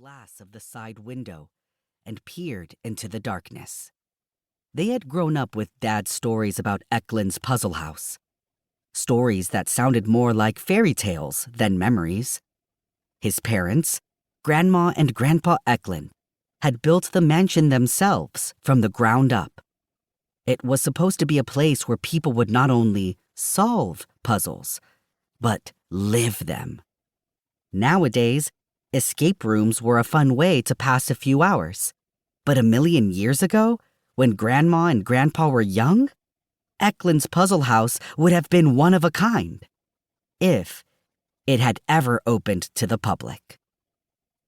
glass of the side window and peered into the darkness. They had grown up with Dad's stories about Eklunds Puzzle House. Stories that sounded more like fairy tales than memories. His parents, Grandma and Grandpa Eklund, had built the mansion themselves from the ground up. It was supposed to be a place where people would not only solve puzzles, but live them. Nowadays, escape rooms were a fun way to pass a few hours. But a million years ago, when Grandma and Grandpa were young, Eklunds Puzzle House would have been one of a kind, if it had ever opened to the public.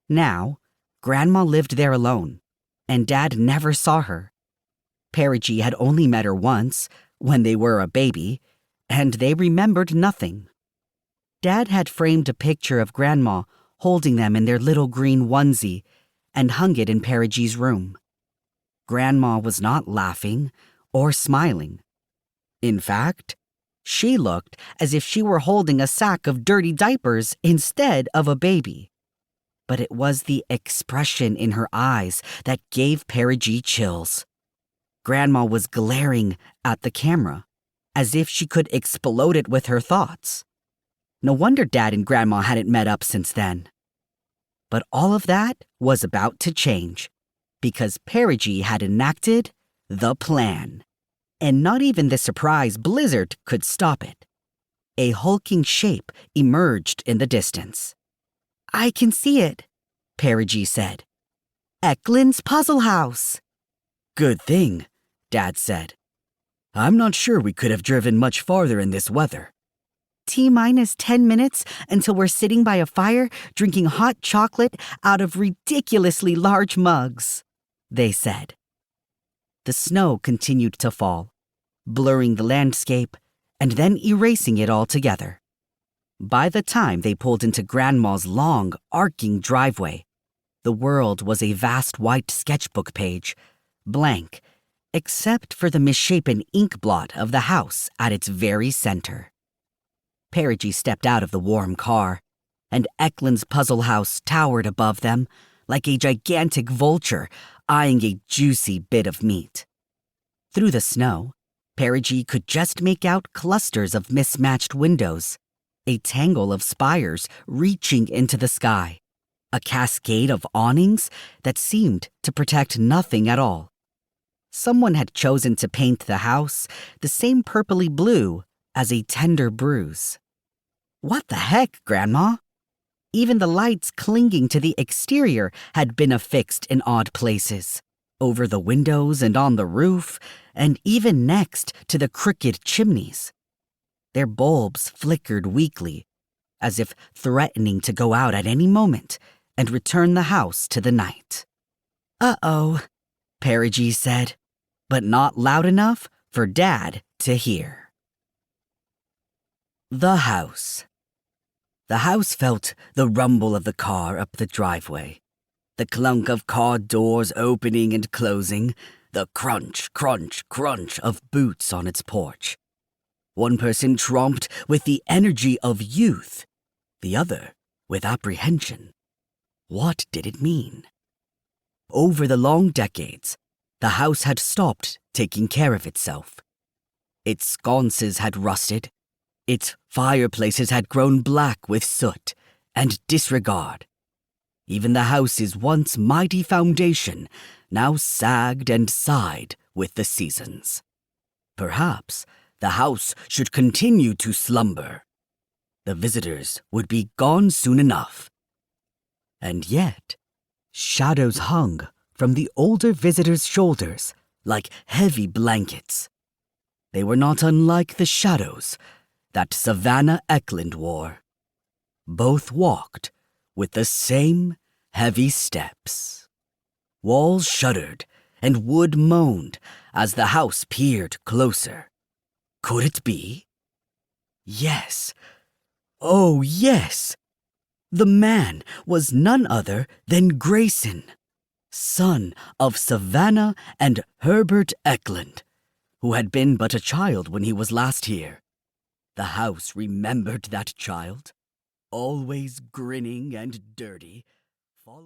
Now, Grandma lived there alone, and Dad never saw her. Perigee had only met her once, when they were a baby, and they remembered nothing. Dad had framed a picture of Grandma holding them in their little green onesie and hung it in Perigee's room. Grandma was not laughing or smiling. In fact, she looked as if she were holding a sack of dirty diapers instead of a baby. But it was the expression in her eyes that gave Perigee chills. Grandma was glaring at the camera, as if she could explode it with her thoughts. No wonder Dad and Grandma hadn't met up since then. But all of that was about to change, because Perigee had enacted the plan. And not even the surprise blizzard could stop it. A hulking shape emerged in the distance. "I can see it," Perigee said. "Eklunds Puzzle House." "Good thing," Dad said. "I'm not sure we could have driven much farther in this weather." "T-minus 10 minutes until we're sitting by a fire drinking hot chocolate out of ridiculously large mugs," they said. The snow continued to fall, blurring the landscape and then erasing it altogether. By the time they pulled into Grandma's long, arcing driveway, the world was a vast white sketchbook page, blank, except for the misshapen ink blot of the house at its very center. Perigee stepped out of the warm car, and Eklunds Puzzle House towered above them like a gigantic vulture eyeing a juicy bit of meat. Through the snow, Perigee could just make out clusters of mismatched windows, a tangle of spires reaching into the sky, a cascade of awnings that seemed to protect nothing at all. Someone had chosen to paint the house the same purpley blue as a tender bruise. "What the heck, Grandma?" Even the lights clinging to the exterior had been affixed in odd places, over the windows and on the roof, and even next to the crooked chimneys. Their bulbs flickered weakly, as if threatening to go out at any moment and return the house to the night. "Uh-oh," Perigee said, but not loud enough for Dad to hear. The house. The house felt the rumble of the car up the driveway, the clunk of car doors opening and closing, the crunch, crunch, crunch of boots on its porch. One person tromped with the energy of youth, the other with apprehension. What did it mean? Over the long decades, the house had stopped taking care of itself. Its sconces had rusted. Its fireplaces had grown black with soot and disregard. Even the house's once mighty foundation now sagged and sighed with the seasons. Perhaps the house should continue to slumber. The visitors would be gone soon enough. And yet, shadows hung from the older visitors' shoulders like heavy blankets. They were not unlike the shadows that Savannah Eklund wore. Both walked with the same heavy steps. Walls shuddered and wood moaned as the house peered closer. Could it be? Yes. Oh, yes. The man was none other than Grayson, son of Savannah and Herbert Eklund, who had been but a child when he was last here. The house remembered that child, always grinning and dirty, following